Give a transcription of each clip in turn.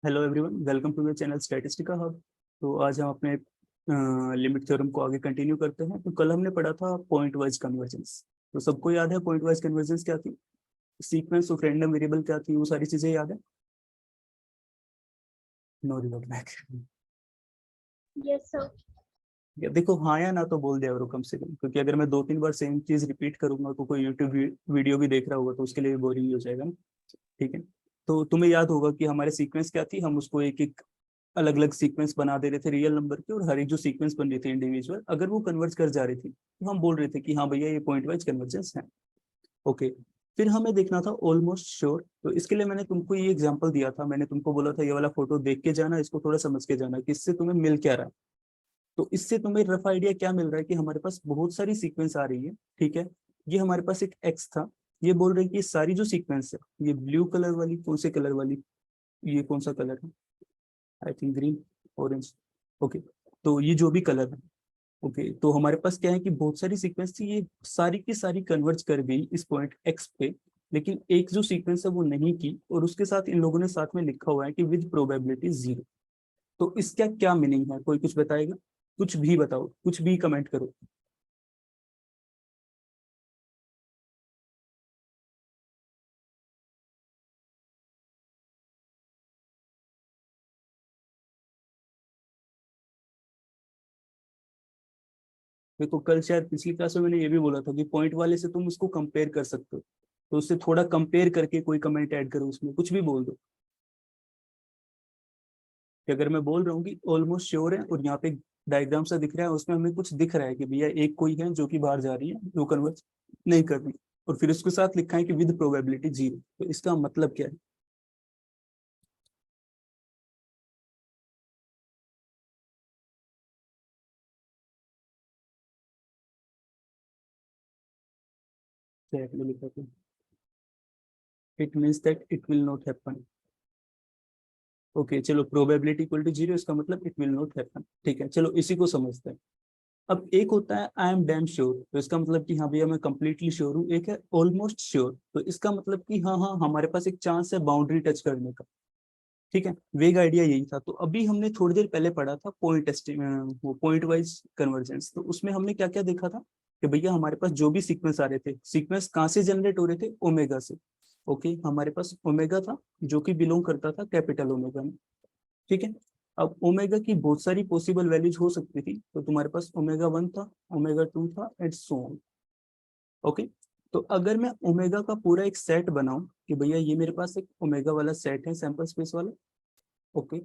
Hello everyone, welcome to the channel Statistica hub. तो आज हम अपने लिमिट थ्योरम को आगे कंटिन्यू करते हैं। तो कल हमने पढ़ा था पॉइंट वाइज कन्वर्जेंस। तो सबको याद है पॉइंट वाइज कन्वर्जेंस क्या थी, सीक्वेंस ऑफ रैंडम वेरिएबल क्या थी, वो सारी चीजें याद है? No revert back. Yes sir. या देखो, हाँ या ना तो बोल दिया करो कम से कम, क्योंकि अगर मैं 2-3 बार सेम चीज रिपीट करूंगा तो कोई यूट्यूब वीडियो भी देख रहा होगा तो उसके लिए भी बोरिंग हो जाएगा ना। ठीक है। तो तुम्हें याद होगा कि हमारे सीक्वेंस क्या थी, हम उसको एक एक अलग अलग सीक्वेंस बना दे रहे थे रियल नंबर के, और हर एक जो सीक्वेंस बन रही थी इंडिविजुअल, अगर वो कन्वर्ज कर जा रही थी तो हम बोल रहे थे कि हाँ भैया ये पॉइंट वाइज कन्वर्जेंस है। ओके। फिर हमें देखना था ऑलमोस्ट श्योर। तो इसके लिए मैंने तुमको ये एग्जांपल दिया था, मैंने तुमको बोला था ये वाला फोटो देख के जाना, इसको थोड़ा समझ के जाना कि इससे तुम्हें मिल क्या रहा है। तो इससे तुम्हें रफ आइडिया क्या मिल रहा है कि हमारे पास बहुत सारी सीक्वेंस आ रही है। ठीक है। ये हमारे पास एक एक्स था, ये बोल रहे हैं कि ये सारी जो सीक्वेंस है, ये ब्लू कलर वाली, कौन से कलर वाली, ये कौन सा कलर है, I think green, orange. Okay. तो ये जो भी कलर है, ओके, तो हमारे पास क्या है कि बहुत सारी सीक्वेंस थी, ये सारी की सारी कन्वर्ज कर गई इस पॉइंट एक्स पे। लेकिन एक जो सीक्वेंस है वो नहीं की, और उसके साथ इन लोगों ने साथ में लिखा हुआ है कि विद प्रोबेबिलिटी 0। तो इसका क्या मीनिंग है, कोई कुछ बताएगा? कुछ भी बताओ, कुछ भी कमेंट करो। देखो, कल शायद पिछली क्लास में मैंने ये भी बोला था कि पॉइंट वाले से तुम उसको कंपेयर कर सकते हो, तो उससे थोड़ा कंपेयर करके कोई कमेंट ऐड करो, उसमें कुछ भी बोल दो। कि अगर मैं बोल रहा हूँ कि ऑलमोस्ट श्योर है, और यहाँ पे डायग्राम सा दिख रहा है, उसमें हमें कुछ दिख रहा है कि भैया एक कोई है जो कि बाहर जा रही है, जो कन्वर्ज नहीं कर रही, और फिर उसके साथ लिखा है कि विद प्रोबेबिलिटी 0, तो इसका मतलब क्या है? चैट में लिखा था, it means that it will not happen. Okay, चलो, प्रोबेबिलिटी इक्वल टू 0, इसका मतलब इट विल नॉट हैपन। ठीक है, चलो इसी को समझते हैं। अब एक होता है आई एम डैम श्योर, तो इसका मतलब कि हाँ भैया मैं कंप्लीटली श्योर हूँ। एक है ऑलमोस्ट श्योर, तो इसका मतलब कि हाँ हाँ हमारे पास एक चांस है बाउंड्री टच करने का। ठीक है, वेग आइडिया यही था। तो अभी हमने थोड़ी देर पहले पढ़ा था वो पॉइंट वाइज कन्वर्जेंस। तो उसमें हमने क्या क्या देखा था कि भैया हमारे पास जो भी सीक्वेंस आ रहे थे, सीक्वेंस कहाँ से जनरेट हो रहे थे, ओमेगा से। ओके, हमारे पास ओमेगा था जो कि बिलोंग करता था कैपिटल ओमेगा में। ठीक है। अब ओमेगा की बहुत सारी पॉसिबल वैल्यूज हो सकती थी, तो तुम्हारे पास ओमेगा 1 था, ओमेगा 2 था, एंड सो ऑन। ओके। तो अगर मैं ओमेगा का पूरा एक सेट बनाऊं कि भैया ये मेरे पास एक ओमेगा वाला सेट है, सैंपल स्पेस वाला। ओके।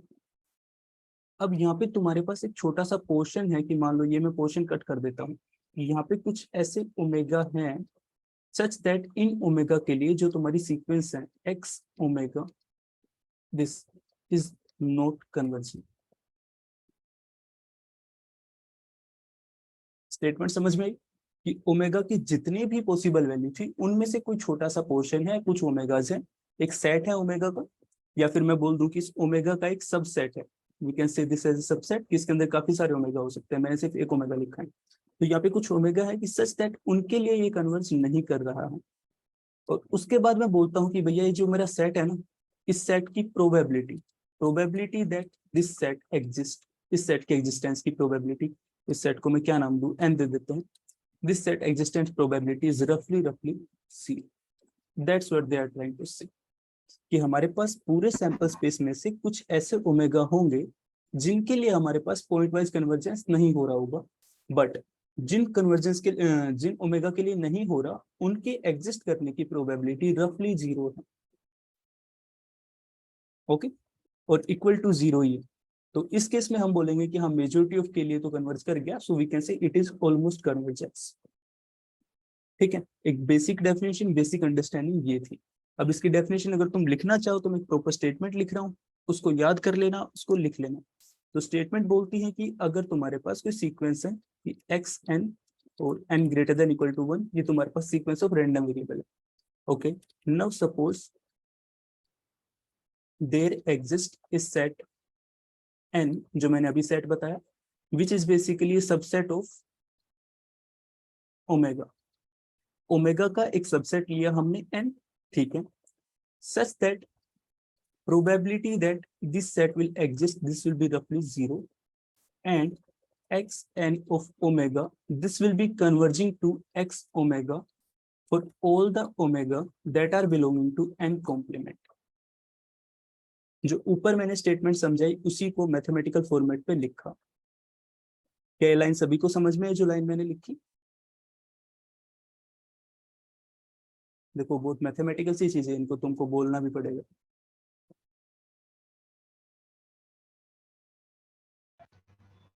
अब यहाँ पे तुम्हारे पास एक छोटा सा पोर्शन है कि मान लो, ये मैं पोर्शन कट कर देता हूँ, यहाँ पे कुछ ऐसे ओमेगा हैं सच दैट इन ओमेगा के लिए जो तुम्हारी सीक्वेंस है x omega, this is not converging. Statement समझ में आई कि ओमेगा की जितनी भी पॉसिबल वैल्यू थी उनमें से कोई छोटा सा पोर्शन है, कुछ ओमेगाज है, एक सेट है ओमेगा का। या फिर मैं बोल दूं कि इस ओमेगा का एक सबसेट है, we can say this as a subset, किसके अंदर काफी सारे ओमेगा हो सकते हैं, मैंने सिर्फ एक ओमेगा लिखा है। तो यहाँ पे कुछ ओमेगा है कि सच दैट उनके लिए ये कन्वर्ज नहीं कर रहा है। और उसके बाद मैं बोलता हूँ कि भैया ये जो मेरा सेट है ना, इस सेट की probability, probability that this set exist, इस सेट के एग्जिस्टेंस की प्रोबेबिलिटी, इस सेट को मैं क्या नाम दूं, एन दे देता हूँ। This set existence probability is रफली रफली सी। That's what they are trying to से, कि हमारे पास पूरे सैंपल स्पेस में से कुछ ऐसे ओमेगा होंगे जिनके लिए हमारे पास पॉइंट वाइज कन्वर्जेंस नहीं हो रहा होगा, बट जिन ओमेगा के लिए नहीं हो रहा उनके एग्जिस्ट करने की प्रोबेबिलिटी रफली 0 है। ओके। और इक्वल टू 0 ही है। तो इस केस में हम बोलेंगे कि हाँ मेजोरिटी ऑफ के लिए तो कन्वर्ज कर गया, so we can say it is almost convergence. ठीक है, एक बेसिक डेफिनेशन, बेसिक अंडरस्टैंडिंग ये थी। अब इसकी डेफिनेशन अगर तुम लिखना चाहो तो मैं प्रॉपर स्टेटमेंट लिख रहा हूँ, उसको याद कर लेना, उसको लिख लेना। तो स्टेटमेंट बोलती है कि अगर तुम्हारे पास कोई सीक्वेंस है कि एक्स एन और n greater than equal to 1, ये तुम्हारे पास सीक्वेंस ऑफ रैंडम वेरिएबल है। Okay. Now suppose there exist is set n, जो मैंने अभी सेट बताया, which is basically subset of omega. Omega का एक सबसेट लिया हमने एन। ठीक है। Such that probability that this set will exist, this will be roughly 0, and xn of omega, this will be converging to x omega for all the omega that are belonging to n complement. जो ऊपर मैंने statement समझाई उसी को mathematical format पे लिखा। क्या ये लाइन सभी को समझ में है जो लाइन मैंने लिखी? देखो बहुत मैथमेटिकल सी चीज है, इनको तुमको बोलना भी पड़ेगा।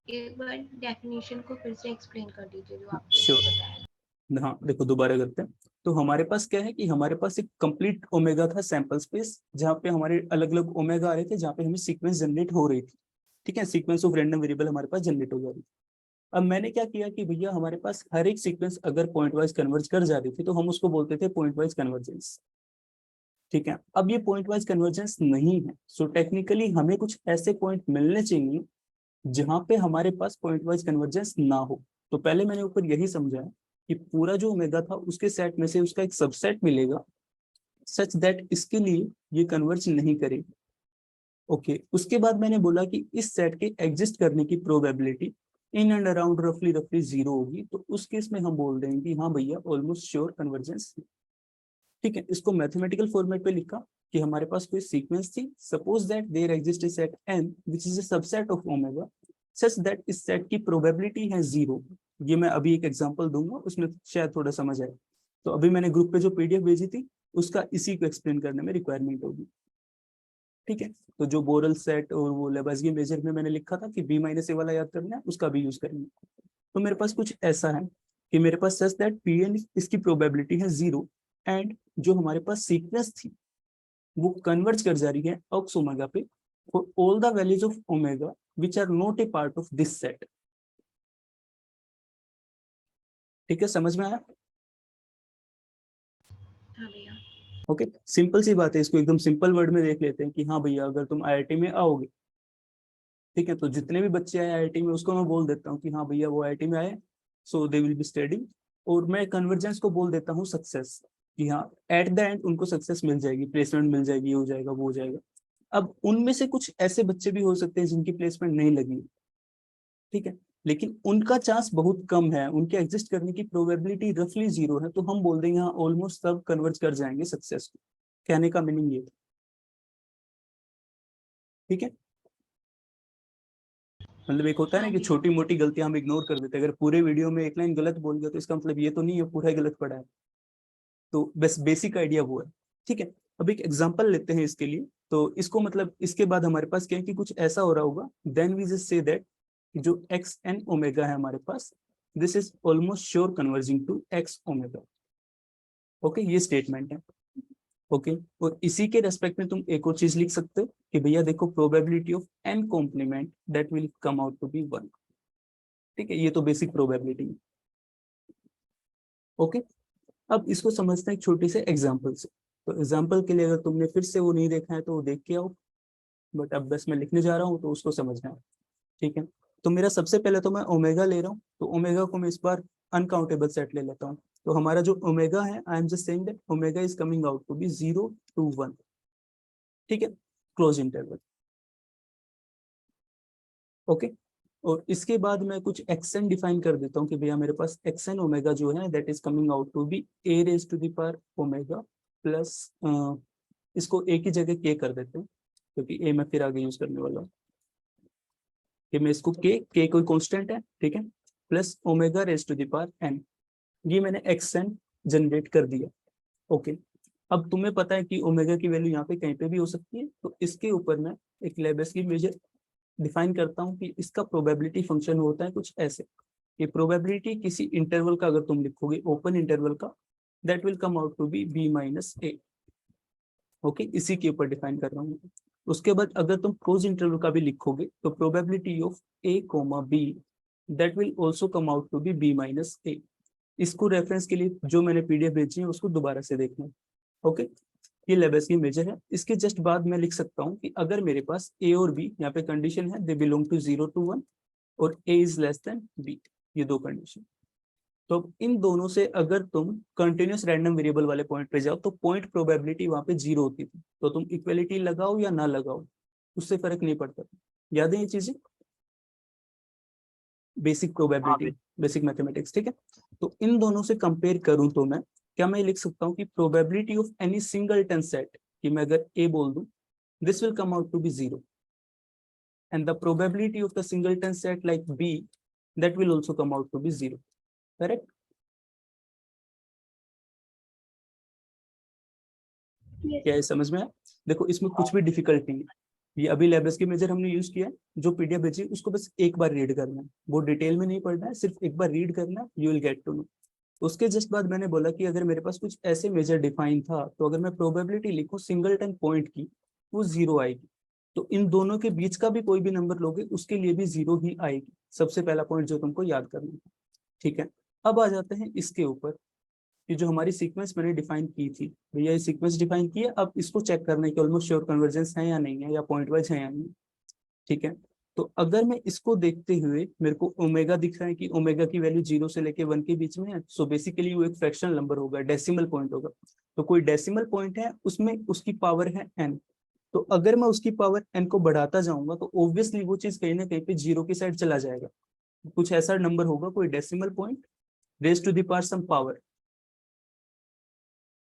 एक बार डेफिनेशन को फिर से एक्सप्लेन कर दीजिए जो आपने Sure. बताया। हाँ देखो दोबारा करते हैं। तो हमारे पास क्या है कि हमारे पास एक कंप्लीट ओमेगा था सैंपल स्पेस, जहाँ पे हमारे अलग अलग ओमेगा आ रहे थे, जहाँ पे हमें सीक्वेंस जनरेट हो रही थी। ठीक है, सीक्वेंस ऑफ रैंडम वेरिएबल हमारे पास जनरेट हो जा रही थी। अब मैंने क्या किया कि भैया हमारे पास हर एक सीक्वेंस अगर पॉइंट वाइज कन्वर्ज कर जा रही थी तो हम उसको बोलते थे पॉइंट वाइज कन्वर्जेंस। ठीक है, अब ये पॉइंट वाइज कन्वर्जेंस नहीं है, सो टेक्निकली हमें कुछ ऐसे पॉइंट मिलने चाहिए जहां पे हमारे पास पॉइंट वाइज कन्वर्जेंस ना हो। तो पहले मैंने ऊपर यही समझाया कि पूरा जो ओमेगा था उसके सेट में से उसका एक सबसेट मिलेगा सच दैट इसके लिए ये कन्वर्ज नहीं करेगी। ओके, उसके बाद मैंने बोला कि इस सेट के एग्जिस्ट करने की प्रोबेबिलिटी इन एंड अराउंड रफली रफली 0 होगी, तो उस केस में हम बोल देंगे कि हाँ भैया ऑलमोस्ट श्योर कन्वर्जेंस। ठीक है, इसको मैथमेटिकल फॉर्मेट पे लिखा कि हमारे पास कोई सीक्वेंस थी, suppose that there exist a set n which is a subset of omega such that इस सेट की प्रोबेबिलिटी है 0। ये मैं अभी एक एग्जांपल दूंगा, उसमें शायद थोड़ा समझ आए। तो अभी मैंने ग्रुप पे जो पीडीएफ भेजी थी उसका इसी को एक्सप्लेन करने में रिक्वायरमेंट होगी। ठीक है, तो जो बोरल सेट और वो लेबेसगी मेजर में मैंने लिखा था कि बी माइनस ए वाला याद करना है, उसका भी यूज करेंगे। तो मेरे पास कुछ ऐसा है कि मेरे पास सच दैट पी एन इसकी प्रोबेबिलिटी है 0, एंड जो हमारे पास सीक्वेंस थी वो कन्वर्ज कर जा रही है ऑक्स ओमेगा पे for all the values of omega which are not a part of this set. ठीक है, समझ में आया? हाँ भैया। ओके, सिंपल सी बात है, इसको एकदम सिंपल वर्ड में देख लेते हैं कि हाँ भैया अगर तुम आईआईटी में आओगे, ठीक है, तो जितने भी बच्चे आए आईआईटी में उसको मैं बोल देता हूँ कि हाँ भैया वो आईआईटी में आए, सो दे विल बी स्टडिंग, और मैं कन्वर्जेंस को बोल देता हूँ सक्सेस, कि हाँ एट द एंड उनको सक्सेस मिल जाएगी, प्लेसमेंट मिल जाएगी, हो जाएगा वो हो जाएगा। अब उनमें से कुछ ऐसे बच्चे भी हो सकते हैं जिनकी प्लेसमेंट नहीं लगी, ठीक है, लेकिन उनका चांस बहुत कम है, उनके एग्जिस्ट करने की प्रोबेबिलिटी रफली 0 है, तो हम बोल देंगे हाँ ऑलमोस्ट सब कन्वर्ज कर जाएंगे सक्सेस को। कहने का मीनिंग ये, ठीक है, मतलब एक होता है ना कि छोटी मोटी गलतियां हम इग्नोर कर देते हैं, अगर पूरे वीडियो में एक लाइन गलत बोल गया तो इसका मतलब ये तो नहीं है पूरा ही गलत पड़ा है। तो बस बेसिक आइडिया वो है। ठीक है, अब एक एग्जांपल लेते हैं इसके लिए। तो इसको मतलब इसके बाद हमारे पास क्या है कि कुछ ऐसा हो रहा होगा, then we just say that जो एक्स एन ओमेगा है हमारे पास, this is almost sure converging to x omega. Okay, ये स्टेटमेंट है। ओके, और इसी के रेस्पेक्ट में तुम एक और चीज लिख सकते हो कि भैया देखो probability of n complement that will come out to be 1। ठीक है, ये तो बेसिक प्रोबेबिलिटी है। ओके, अब इसको समझते हैं एक छोटे से एग्जांपल से। तो एग्जांपल के लिए अगर तुमने फिर से वो नहीं देखा है तो वो देख के आओ, बट अब बस मैं लिखने जा रहा हूँ तो उसको समझना है। ठीक है, तो मेरा सबसे पहले तो मैं ओमेगा ले रहा हूँ, तो ओमेगा को मैं इस बार अनकाउंटेबल सेट ले लेता हूँ। तो हमारा जो ओमेगा है, I am just saying that omega is coming out to be 0 to 1। ठीक है, क्लोज इंटरवल। ओके, और इसके बाद मैं कुछ एक्सन डिफाइन कर देता हूँ कि भैया मेरे पास एक्सन ओमेगा जो है that is coming out to be a raise to the power omega plus, इसको ए की जगह के कर देते हैं क्योंकि ए मैं फिर आगे यूज करने वाला हूँ कि मैं इसको के कोई कांस्टेंट है, ठीक है, plus omega raise to the power n. ये मैंने एक्सन जनरेट कर दिया। ओके, अब तुम्हें पता है कि ओमेगा की वैल्यू यहाँ पे कहीं पे भी हो सकती है, तो इसके ऊपर मैं एक लेबेसगी मेजर डिफाइन करता हूँ कि इसका प्रोबेबिलिटी फंक्शन होता है कुछ ऐसे कि प्रोबेबिलिटी किसी इंटरवल का अगर तुम लिखोगे ओपन इंटरवल का, that will come out to be B minus a. Okay, इसी के ऊपर डिफाइन कर रहा हूँ। उसके बाद अगर तुम क्लोज इंटरवल का भी लिखोगे तो probability of A comma B that will also come out to be B minus A. इसको रेफरेंस के लिए जो मैंने पीडीएफ भेजी है उसको दोबारा से देखना। ओके, ये लेबेसगी मेजर है। इसके जस्ट बाद मैं लिख सकता हूँ कि अगर मेरे पास ए और बी यहाँ पे कंडीशन है, दे बिलोंग टू 0 to 1 और ए इज लेस देन बी, ये दो कंडीशन। तो अब इन दोनों से अगर तुम कंटिन्यूस रैंडम वेरिएबल वाले पॉइंट पे जाओ तो पॉइंट प्रोबेबिलिटी वहां पे 0 होती थी, तो तुम इक्वलिटी लगाओ या ना लगाओ उससे फर्क नहीं पड़ता। याद है ये चीजें? बेसिक प्रोबेबिलिटी, बेसिक मैथमेटिक्स, ठीक है। तो इन दोनों से कंपेयर करूं तो मैं क्या मैं लिख सकता हूँ कि probability of any singleton set, कि मैं अगर ए बोल दूं, this will come out to be 0, and the probability of the singleton set like B, that will also come out to be 0, correct? क्या ये समझ में आया? देखो इसमें कुछ भी डिफिकल्ट नहीं है, ये अभी लेब्रेस्की मेजर हमने यूज किया है, जो पीडीएफ भेजी उसको बस एक बार रीड करना है, वो डिटेल में नहीं पढ़ना है, सिर्फ एक बार रीड करना है, you will get to know. उसके जस्ट बाद मैंने बोला कि अगर मेरे पास कुछ ऐसे मेजर डिफाइन था, तो अगर मैं प्रोबेबिलिटी लिखूं सिंगलटन पॉइंट की, वो 0 आएगी। तो इन दोनों के बीच का भी कोई भी नंबर लोगे उसके लिए भी 0 ही आएगी, सबसे पहला पॉइंट जो तुमको याद करना है, ठीक है। अब आ जाते हैं इसके ऊपर, कि जो हमारी सीक्वेंस मैंने डिफाइन की थी, भैया ये सीक्वेंस डिफाइन की है, अब इसको चेक करना है कि ऑलमोस्ट श्योर कन्वर्जेंस है या नहीं है, या पॉइंट वाइज है या नहीं, ठीक है। तो अगर मैं इसको देखते हुए मेरे को ओमेगा दिख रहा है कि ओमेगा की वैल्यू 0 से लेके 1 के बीच में है, सो बेसिकली वो एक फ्रैक्शनल नंबर होगा, डेसिमल पॉइंट होगा। तो कोई डेसिमल पॉइंट है उसमें उसकी पावर है n, तो अगर मैं उसकी पावर n को बढ़ाता जाऊंगा तो ऑब्वियसली वो चीज कहीं ना कहीं पे 0 की साइड चला जाएगा, कुछ ऐसा नंबर होगा, कोई decimal point raise to the power some power,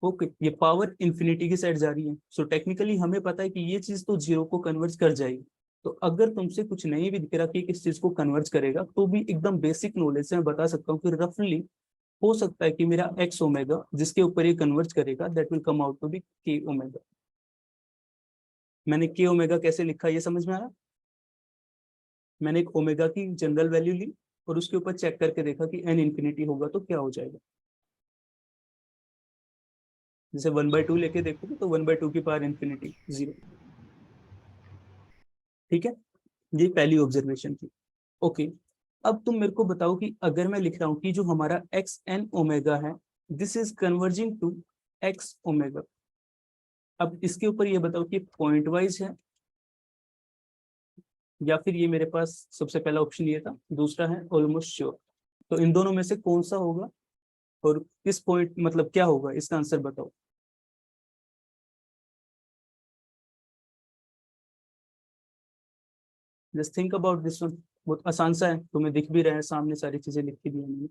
okay, ये पावर इंफिनिटी की साइड जा रही है। सो टेक्निकली हमें पता है कि ये चीज तो 0 को कन्वर्ज कर जाएगी। तो अगर तुमसे कुछ नहीं भी दिख रहा कि किस चीज को कन्वर्ज करेगा, तो भी एकदम बेसिक नॉलेज से मैं बता सकता हूँ कि रफली हो सकता है कि मेरा एक्स ओमेगा जिसके ऊपर ये कन्वर्ज करेगा, that will come out to be k omega. मैंने के ओमेगा कैसे लिखा ये समझ में आया? मैंने एक ओमेगा की जनरल वैल्यू ली और उसके ऊपर चेक करके देखा कि एन इंफिनिटी होगा तो क्या हो जाएगा। जैसे 1/2 लेके देखोगे तो 1/2 की पावर इंफिनिटी 0, ठीक है। ये पहली ऑब्जर्वेशन थी, ओके। अब तुम मेरे को बताओ कि अगर मैं लिख रहा हूँ कि जो हमारा एक्स एन ओमेगा है, this is converging to x omega, अब इसके ऊपर ये बताओ कि पॉइंट वाइज है या फिर ये मेरे पास सबसे पहला ऑप्शन ये था, दूसरा है ऑलमोस्ट श्योर। तो इन दोनों में से कौन सा होगा और किस पॉइंट मतलब क्या होगा, इसका आंसर बताओ। Just think about this one, बहुत आसान सा है, तुम्हें दिख भी रहा है सामने, सारी चीजें लिख के दी हैं मैंने।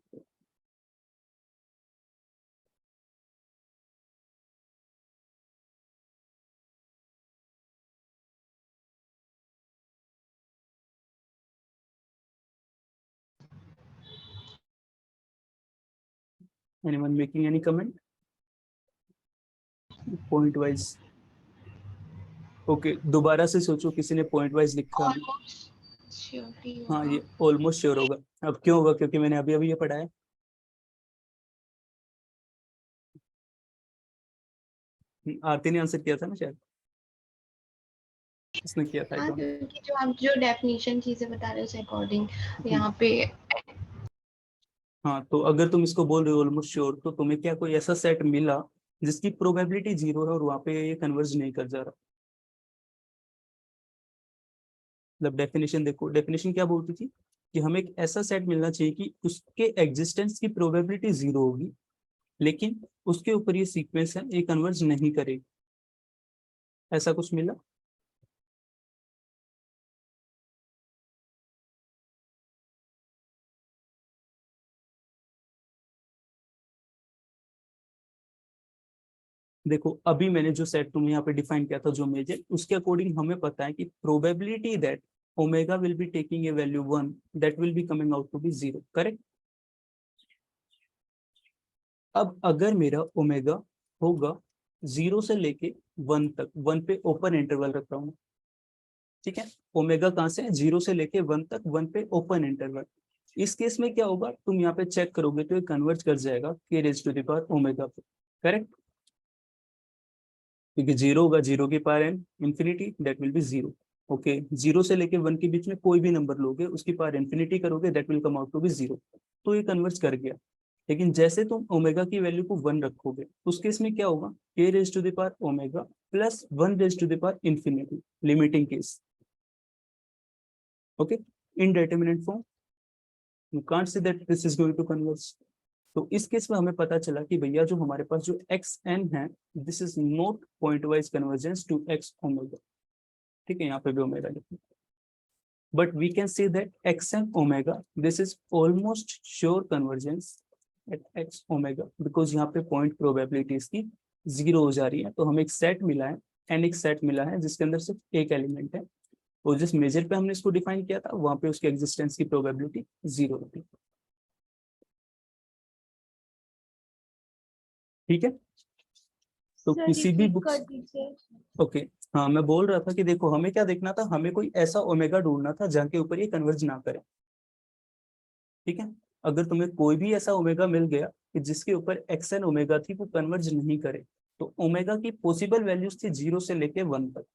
Anyone making any comment? Point wise, okay, दोबारा से सोचो किसी ने पॉइंट वाइज लिखा है। ऑलमोस्ट श्योर ही हाँ, होगा। ये ऑलमोस्ट श्योर होगा। अब क्यों होगा? क्योंकि मैंने अभी अभी ये पढ़ा है। आरती ने आंसर किया था ना शायद, इसने किया था, I हाँ, don't know। क्योंकि जो आप जो डेफिनेशन चीजें बता रहे हो उस अकॉर्डिंग यहाँ पे हाँ, तो अगर तुम इसको बोल रहे हो ऑलमोस्ट श्योर, तो तुम्हें क्या कोई ऐसा सेट मिला जिसकी प्रोबेबिलिटी 0 है और वहां पे ये कन्वर्ज नहीं कर जा रहा? मतलब डेफिनेशन देखो, डेफिनेशन क्या बोलती थी कि हमें एक ऐसा सेट मिलना चाहिए कि उसके एग्जिस्टेंस की प्रोबेबिलिटी 0 होगी, लेकिन उसके ऊपर ये सीक्वेंस है ये कन्वर्ज नहीं करेगी, ऐसा कुछ मिला? देखो अभी मैंने जो सेट तुम्हें यहाँ पे डिफाइन किया था जो मेजर, उसके अकॉर्डिंग हमें पता है कि probability that omega will be taking a value 1, that will be coming out to be 0, correct. अब अगर मेरा ओमेगा होगा 0 से लेके 1 तक, 1 पे ओपन इंटरवल रख रहा हूँ, ठीक है। ओमेगा कहाँ से? 0 से लेके 1 तक, 1 पे ओपन इंटरवल। इस केस में क्या होगा, तुम यहाँ पे चेक करोगे तो ये कन्वर्ज कर जाएगा k raise to the power omega पे, करेक्ट। क्योंकि 0 होगा, 0 की power n infinity, that will be 0, okay. 0 से लेके 1 के बीच में कोई भी नंबर लोगे उसकी पावर इंफिनिटी करोगे, that will come out to be 0, तो ये कन्वर्ज कर गया। लेकिन जैसे तुम ओमेगा की वैल्यू को 1 रखोगे, उस केस में क्या होगा, के raise to the power omega plus 1 raise to the power infinity, limiting case, okay. Indeterminate form, you can't say that this is going to converge, तो इस केस में हमें पता चला कि भैया जो हमारे पास जो एक्स एन है, this is not point wise convergence to x omega. ठीक है, यहाँ पे भी ओमेगा लिखना, but we can say that x and omega, this is almost sure convergence at x omega, because यहाँ पे पॉइंट प्रोबेबिलिटीज की जीरो हो जा रही है। तो हमें एक सेट मिला है, एन एक सेट मिला है जिसके अंदर सिर्फ एक एलिमेंट है, और जिस मेजर पे हमने इसको डिफाइन किया था वहां पे उसके एग्जिस्टेंस की प्रोबेबिलिटी जीरो होती है। ठीक है, तो सर किसी भी रिपीट बुक्स, कर दीजिए। ओके, हाँ मैं बोल रहा था कि देखो हमें क्या देखना था, हमें कोई ऐसा ओमेगा ढूंढना था जहाँ के ऊपर ये कन्वर्ज ना करे। ठीक है, अगर तुम्हें कोई भी ऐसा ओमेगा मिल गया कि जिसके ऊपर एक्स एन ओमेगा थी वो कन्वर्ज नहीं करे, तो ओमेगा की पॉसिबल वैल्यूज थी 0 से लेके 1 तक।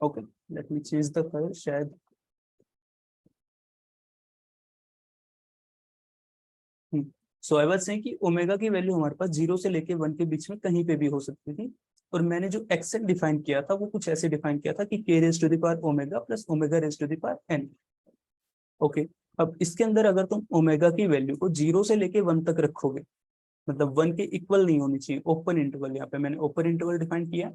Okay, let me change the colour, शायद सो आई वाज सेइंग कि ओमेगा की वैल्यू हमारे पास 0 से लेके 1 के बीच में कहीं पे भी हो सकती थी, और मैंने जो एक्स एन डिफाइन किया था वो कुछ ऐसे डिफाइन किया था कि k raise to the power omega plus omega raise to the power n। Okay, अब इसके अंदर अगर तुम ओमेगा की वैल्यू को 0 से लेके 1 तक रखोगे, मतलब 1 के इक्वल नहीं होनी चाहिए, ओपन इंटरवल, यहाँ पे मैंने ओपन इंटरवल डिफाइन किया,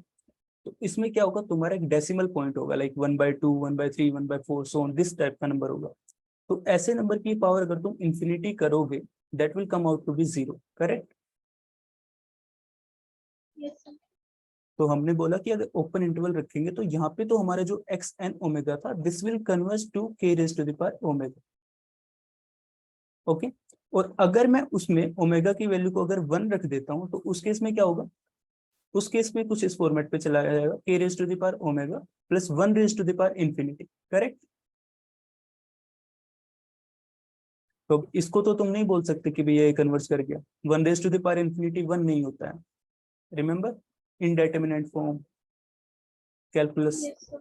तो इसमें क्या होगा, तुम्हारा एक डेसिमल पॉइंट होगा, like 1/2, 1/3, 1/4, so on, this type का नंबर होगा। तो ऐसे नंबर की पावर अगर तुम इंफिनिटी करोगे, that will come out to be zero, correct. Yes sir. तो हमने बोला कि अगर ओपन इंटरवल रखेंगे तो यहाँ पे तो हमारा जो एक्स एन ओमेगा था, this will converge to k raise to the power omega. Okay, और अगर मैं उसमें ओमेगा की वैल्यू को अगर 1 रख देता हूँ तो उस केस में क्या होगा, उस केस में कुछ इस फॉर्मेट पे चला जाएगा, k raise to the power omega plus 1 raise to the power infinity, correct. तो इसको तो तुम नहीं बोल सकते कि भैया ये कन्वर्ज कर गया, 1 raise to the power infinity 1 नहीं होता है, remember, indeterminate form, calculus. Yes sir.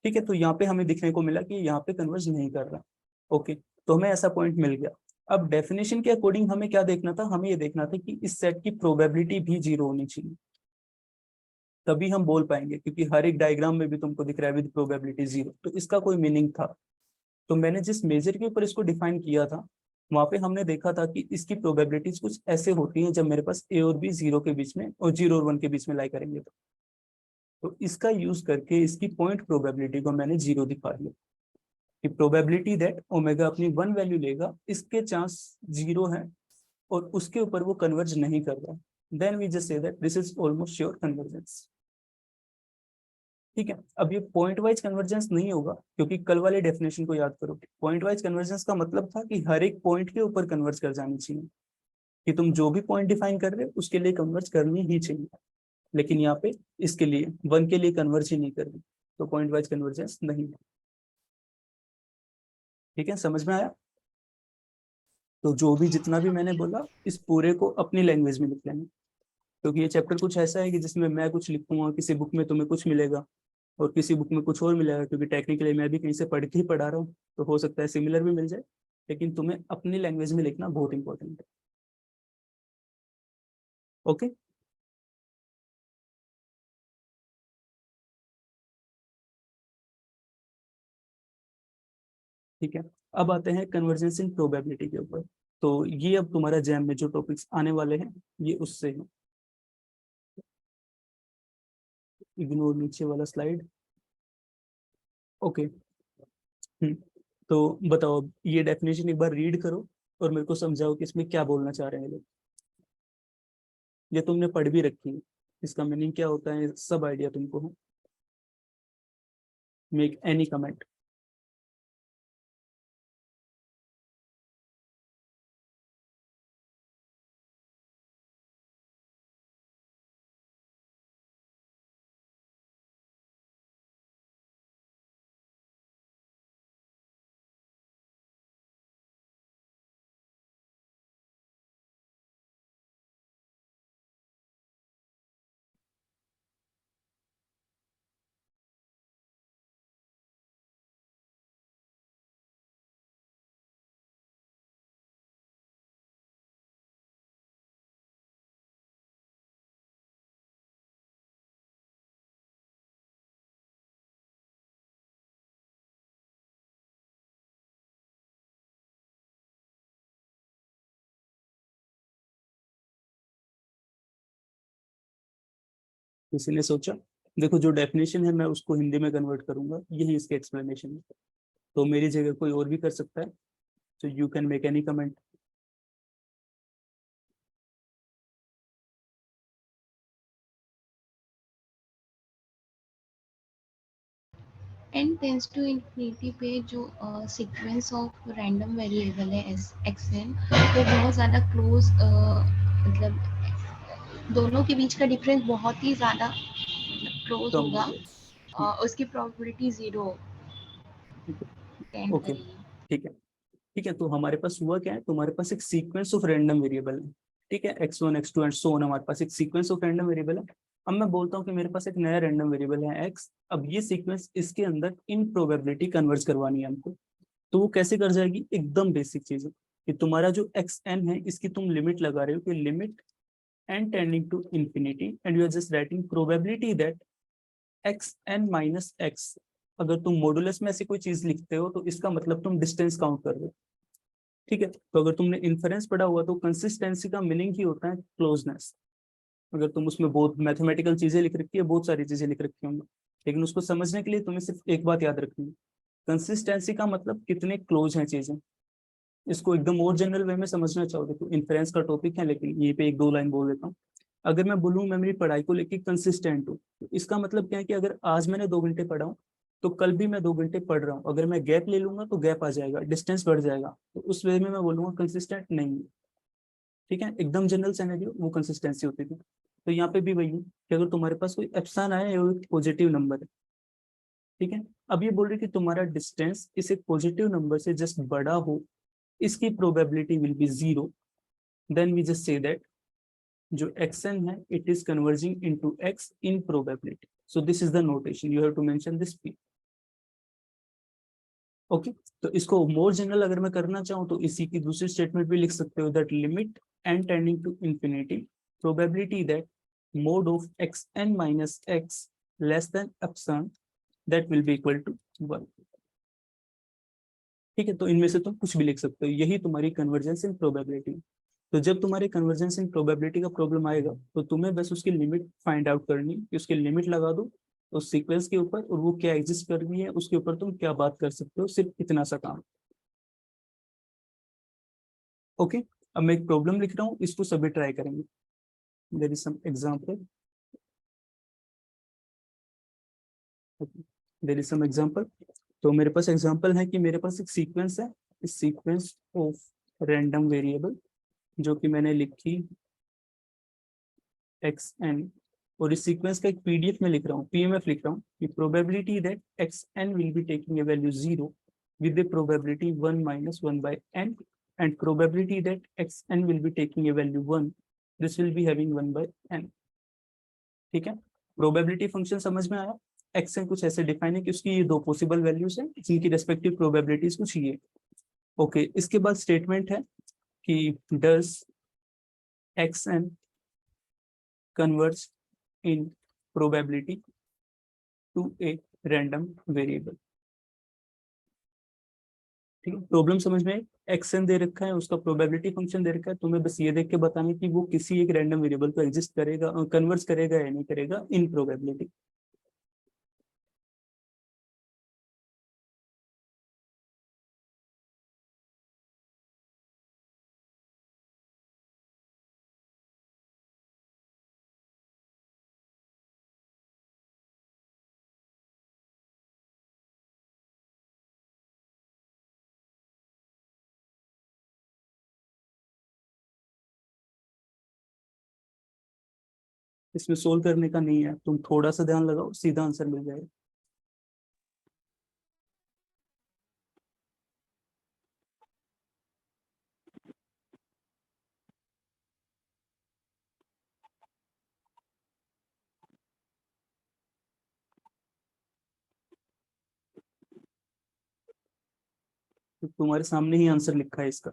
ठीक है, तो यहाँ पे हमें दिखने को मिला कि यहाँ पे कन्वर्ज नहीं कर रहा। ओके, तो हमें ऐसा पॉइंट मिल गया। अब डेफिनेशन के अकॉर्डिंग हमें क्या देखना था, हमें ये देखना था कि इस सेट की प्रोबेबिलिटी भी जीरो होनी चाहिए, तभी हम बोल पाएंगे, क्योंकि हर एक डायग्राम में भी तुमको दिख रहा है विद प्रोबेबिलिटी जीरो, तो इसका कोई मीनिंग था। तो मैंने जिस मेजर के ऊपर इसको डिफाइन किया था, वहां पे हमने देखा था कि इसकी प्रोबेबिलिटीज कुछ ऐसे होती हैं जब मेरे पास ए और बी जीरो के बीच में और 0 और 1 के बीच में लाई करेंगे, तो इसका यूज करके इसकी पॉइंट प्रोबेबिलिटी को मैंने जीरो दिखा दिया, कि प्रोबेबिलिटी दैट ओमेगा अपनी 1 वैल्यू लेगा, इसके चांस जीरो है और उसके ऊपर वो कन्वर्ज नहीं कर रहा, then we just say that this is almost sure convergence. ठीक है, अब ये पॉइंट वाइज कन्वर्जेंस नहीं होगा, क्योंकि कल वाले डेफिनेशन को याद करो, पॉइंट वाइज कन्वर्जेंस का मतलब था कि हर एक पॉइंट के ऊपर कन्वर्ज कर जानी चाहिए, कि तुम जो भी पॉइंट डिफाइन कर रहे हो उसके लिए कन्वर्ज करनी ही चाहिए, लेकिन यहाँ पे इसके लिए 1 के लिए कन्वर्ज ही नहीं कर रही, तो पॉइंट वाइज कन्वर्जेंस नहीं है। ठीक है, समझ में आया। तो जो भी जितना भी मैंने बोला, इस पूरे को अपनी लैंग्वेज में लिख लेना, क्योंकि ये चैप्टर कुछ ऐसा है कि जिसमें मैं कुछ लिखूंगा, किसी बुक में तुम्हें कुछ मिलेगा और किसी बुक में कुछ और मिलेगा, क्योंकि टेक्निकली मैं भी कहीं से पढ़ के ही पढ़ा रहा हूँ, तो हो सकता है सिमिलर भी मिल जाए, लेकिन तुम्हें अपनी लैंग्वेज में लिखना बहुत इंपॉर्टेंट है। ओके, ठीक है, अब आते हैं कन्वर्जेंस इन प्रोबेबिलिटी के ऊपर। तो ये अब तुम्हारा जैम में जो टॉपिक्स आने वाले हैं ये उससे है, इग्नोर नीचे वाला स्लाइड। ओके, तो बताओ, अब ये डेफिनेशन एक बार रीड करो और मेरे को समझाओ कि इसमें क्या बोलना चाह रहे हैं लोग। ये तुमने पढ़ भी रखी है, इसका मीनिंग क्या होता है सब आइडिया तुमको है। Make any comment. किसी ने सोचा? देखो जो डेफिनेशन है मैं उसको हिंदी में कन्वर्ट करूंगा, यही इसके एक्सप्लेनेशन है। तो मेरी जगह कोई और भी कर सकता है, तो you can make any comment. n tends to infinity पे जो सीक्वेंस ऑफ रैंडम वेरिएबल है xn, वो बहुत ज़्यादा क्लोज, मतलब दोनों के बीच का डिफरेंस बहुत ही ज़्यादा क्लोज कम हो होगा, गया। उसकी प्रोबेबिलिटी 0 टेंड ओके करेगी। ठीक है। ठीक है, तो हमारे पास हुआ क्या है, तुम्हारे पास एक सीक्वेंस ऑफ रैंडम वेरिएबल है। ठीक है, x1 x2 and so on, हमारे पास एक सीक्वेंस ऑफ रैंडम वेरिएबल है। अब मैं बोलता हूँ कि मेरे पास एक नया रैंडम वेरिएबल है x। अब ये सीक्वेंस इसके अंदर इन प्रोबेबिलिटी कन्वर्ट करवानी है हमको। तो वो कैसे कर जाएगी, एकदम बेसिक चीज है कि तुम्हारा जो xn है इसकी तुम लिमिट लगा रहे हो कि limit n tending to infinity, and you are just writing probability that xn minus x। अगर तुम मॉडुलस में ऐसी कोई चीज लिखते हो तो इसका मतलब तुम डिस्टेंस काउंट कर रहे हो। ठीक है, तो अगर तुमने इन्फरेंस पढ़ा हुआ तो कंसिस्टेंसी का मीनिंग ही होता है क्लोजनेस। अगर तुम उसमें बहुत मैथमेटिकल चीजें लिख रखी है, बहुत सारी चीजें लिख रखी होंगी, लेकिन उसको समझने के लिए तुम्हें सिर्फ एक बात याद रखनी है, कंसिस्टेंसी का मतलब कितने क्लोज हैं चीजें। इसको एकदम और जनरल वे में समझना चाहो, देखो इन्फ्रेंस का टॉपिक है, लेकिन ये पे एक दो लाइन बोल देता हूँ। अगर मैं बोलूँ मैं मेरी पढ़ाई को लेकर कंसिस्टेंट हूँ, तो इसका मतलब क्या है कि अगर आज मैंने 2 घंटे पढ़ा हूँ तो कल भी मैं 2 घंटे पढ़ रहा हूँ। अगर मैं गैप ले लूंगा तो गैप आ जाएगा, डिस्टेंस बढ़ जाएगा, तो उस वे में मैं बोलूंगा कंसिस्टेंट नहीं है। ठीक है, एकदम जनरल सिनेरियो वो कंसिस्टेंसी होती थी। तो यहाँ पे भी वही है कि अगर तुम्हारे पास कोई एप्सिलॉन आया है, वो एक पॉजिटिव नंबर है। ठीक है, अब ये बोल रही कि तुम्हारा डिस्टेंस इस एक पॉजिटिव नंबर से जस्ट बड़ा हो, इसकी probability will be 0। Then we just say that जो xn है it is converging into x in probability. So this is the notation, you have to mention this p। Okay, तो इसको more general अगर मैं करना चाहूँ तो इसी की दूसरी स्टेटमेंट भी लिख सकते हो, that limit n tending to infinity probability that mod of xn minus x less than epsilon that will be equal to 1। ठीक है, तो इनमें से तुम कुछ भी लिख सकते हो, यही तुम्हारी कन्वर्जेंस इन प्रोबेबिलिटी। तो जब तुम्हारे कन्वर्जेंस इन प्रोबेबिलिटी का प्रॉब्लम आएगा तो तुम्हें बस उसकी लिमिट फाइंड आउट करनी कि उसकी लिमिट लगा दो उस सीक्वेंस के ऊपर, और वो क्या एग्जिस्ट कर रही है उसके ऊपर तुम क्या बात कर सकते हो, सिर्फ इतना सा काम। ओके, अब मैं एक प्रॉब्लम लिख रहा हूँ, इसको सभी ट्राई करेंगे। There is some example. There is some example. तो मेरे पास एग्जांपल है कि मेरे पास एक सीक्वेंस है, इस सीक्वेंस ऑफ रैंडम वेरिएबल जो कि मैंने लिखी xn, और इस सीक्वेंस का एक पीडीएफ में लिख रहा हूँ, पीएमएफ लिख रहा हूँ कि probability that xn will be taking a value 0 with the probability 1 minus 1 by n, and probability that xn will be taking a value 1, this will be having 1 by n। ठीक है, प्रोबेबिलिटी फंक्शन समझ में आया। xn कुछ ऐसे define है कि उसकी ये दो पॉसिबल वैल्यूज हैं जिनकी रेस्पेक्टिव प्रोबेबिलिटीज कुछ ये। ओके, इसके बाद स्टेटमेंट है कि does xn converge in probability to a random variable। ठीक है, प्रॉब्लम समझ में, एक्सन दे रखा है, उसका प्रोबेबिलिटी फंक्शन दे रखा है, तुम्हें बस ये देख के बताना कि वो किसी एक रैंडम वेरिएबल को एग्जिस्ट करेगा, कन्वर्ज करेगा या नहीं करेगा इन प्रोबेबिलिटी। इसमें सोल्व करने का नहीं है, तुम थोड़ा सा ध्यान लगाओ, सीधा आंसर मिल जाएगा। तो तुम्हारे सामने ही आंसर लिखा है इसका।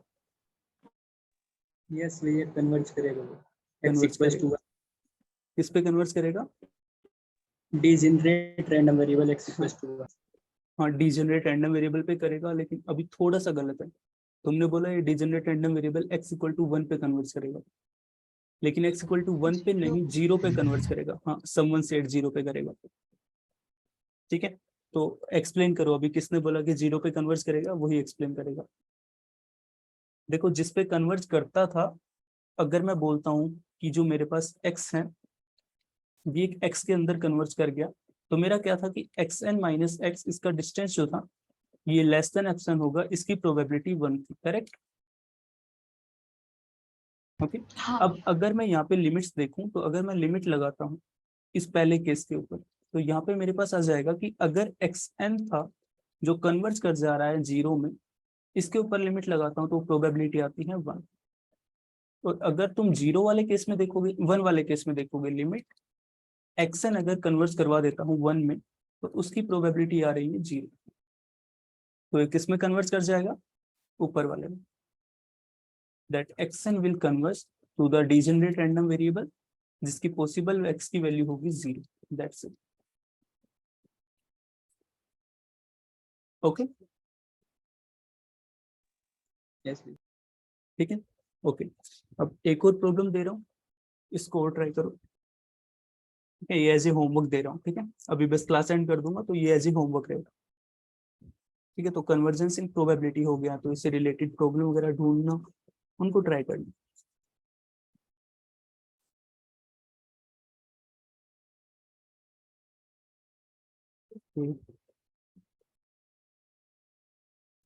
यस भैया कन्वर्ज करेगा वो। कन्वर्ज करेगा, किस पे कन्वर्ज करेगा? Degenerate random variable x equals to 1। हाँ, डिजेनरेट रैंडम वेरिएबल पे करेगा, लेकिन अभी थोड़ा सा गलत है। तुमने बोला ये degenerate random variable x equal to 1 पे कन्वर्ज करेगा, लेकिन x इक्वल टू 1 पे नहीं, 0 पे कन्वर्ट करेगा। हाँ, समवन सेड 0 पे करेगा। ठीक है, तो एक्सप्लेन करो अभी, किसने बोला कि 0 पे कन्वर्ट करेगा, वही एक्सप्लेन करेगा। देखो, जिस पे कन्वर्ट करता था, अगर मैं बोलता हूँ कि जो मेरे पास x है ये एक x के अंदर कन्वर्ट कर गया, तो मेरा क्या था कि xn माइनस x, इसका डिस्टेंस जो था ये लेस देन एप्सन होगा, इसकी प्रोबेबिलिटी 1 थी, करेक्ट। ओके, हाँ अब अगर मैं यहाँ पे लिमिट्स देखूं, तो अगर मैं लिमिट लगाता हूँ इस पहले केस के ऊपर, तो यहाँ पे मेरे पास आ जाएगा कि अगर xn था जो कन्वर्ट कर जा रहा है 0 में, इसके ऊपर लिमिट लगाता हूँ तो प्रोबेबिलिटी आती है 1। तो अगर तुम 0 वाले केस में देखोगे, 1 वाले केस में देखोगे, लिमिट xn अगर कन्वर्ट करवा देता हूँ 1 में, तो उसकी प्रोबेबिलिटी आ रही है 0। तो ये किस में कन्वर्ट कर जाएगा, ऊपर वाले में। That xn will convert to the degenerate random variable जिसकी पॉसिबल x की वैल्यू होगी 0। That's it. ओके, यस ठीक है, ओके। अब एक और प्रॉब्लम दे रहा हूँ, इसको और ट्राई करो। ठीक है, ये एज ए होमवर्क दे रहा हूँ। ठीक है, अभी बस क्लास एंड कर दूंगा, तो ये एज ए होमवर्क रहेगा। ठीक है, तो कन्वर्जेंस इन प्रोबेबिलिटी हो गया, तो इससे रिलेटेड प्रॉब्लम वगैरह ढूंढना, उनको ट्राई करना।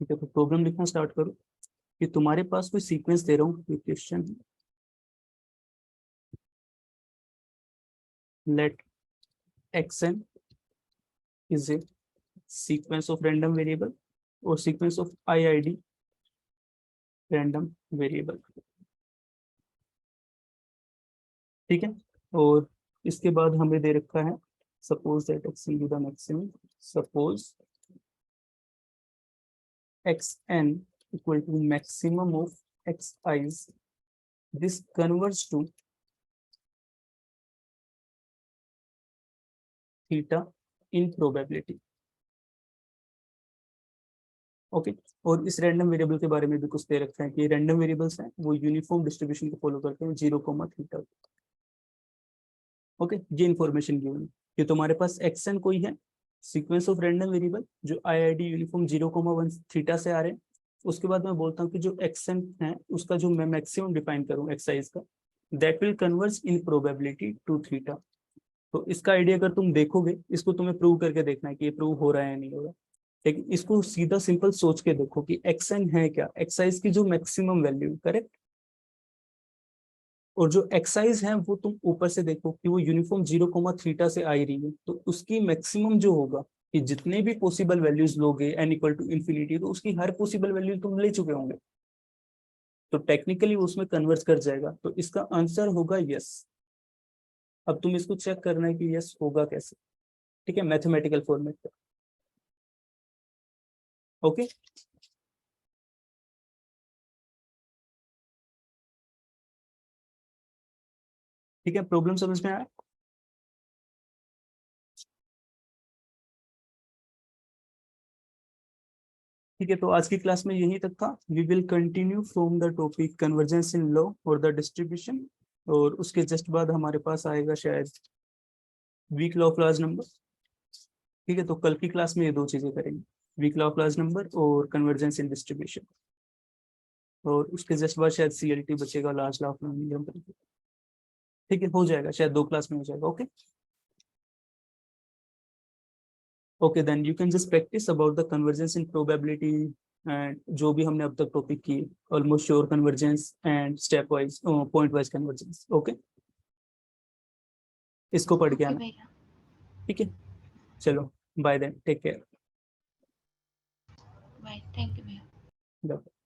ठीक है, तो प्रॉब्लम लिखना स्टार्ट करो कि तुम्हारे पास कोई सीक्वेंस दे रहा हूँ, question let xn is a sequence of random variable or sequence of IID random variable। ठीक है, और इसके बाद हमें दे रखा है suppose that xn be the maximum, suppose xn equal to maximum of xi's, this converts to theta in probability। Okay, और इस रैंडम वेरिएबल के बारे में भी कुछ दे रखा है कि रैंडम वेरिएबल्स हैं वो यूनिफॉर्म डिस्ट्रीब्यूशन को फॉलो करते हैं 0, थीटा। ओके, ये इंफॉर्मेशन गिवन है कि तुम्हारे पास xn कोई है सीक्वेंस ऑफ रैंडम वेरिएबल जो IID यूनिफॉर्म 0, 1 थीटा से आ रहे हैं। उसके बाद मैं बोलता हूँ कि जो xn है उसका जो मैं मैक्सिमम डिफाइन करूँ एक्साइज का, that will converge in probability to theta. तो इसका आइडिया अगर तुम देखोगे, इसको तुम्हें प्रूव करके देखना है कि ये प्रूव हो रहा है या नहीं हो रहा। लेकिन इसको सीधा सिंपल सोच के देखो कि xn है क्या, एक्साइज की जो मैक्सिमम वैल्यू, करेक्ट। और जो एक्साइज है वो तुम ऊपर से देखो कि वो यूनिफॉर्म 0, थीटा से आ ही रही है, तो उसकी मैक्सिमम जो होगा कि जितने भी पॉसिबल वैल्यूज लोगे n इक्वल टू इन्फिनिटी, तो उसकी हर पॉसिबल वैल्यू तुम ले चुके होंगे, तो टेक्निकली वो उसमें कन्वर्ट कर जाएगा। तो इसका आंसर होगा यस। अब तुम इसको चेक करना है कि यस होगा कैसे। ठीक है, मैथमेटिकल फॉर्मेट पे। ओके, ठीक है, प्रॉब्लम समझ में आया। ठीक है, तो आज की क्लास में यही तक था। We will continue from the topic convergence in law और द डिस्ट्रीब्यूशन, और उसके जस्ट बाद हमारे पास आएगा शायद weak law of large number. ठीक है, तो कल की क्लास में ये दो चीजें करेंगे, weak law of large number और कन्वर्जेंस इन डिस्ट्रीब्यूशन, और उसके जस्ट बाद शायद CLT बचेगा, लार्ज लॉ ऑफ नंबर। ठीक है, हो जाएगा, शायद 2 क्लास में हो जाएगा। Okay, okay, then you can just practice about the convergence in probability and जो भी हमने अब तक टॉपिक की, almost sure convergence and step wise point wise convergence. Okay, इसको पढ़ के ओके आना। भैया, ठीक है, चलो, bye then, take care. Bye, thank you भैया। बाय।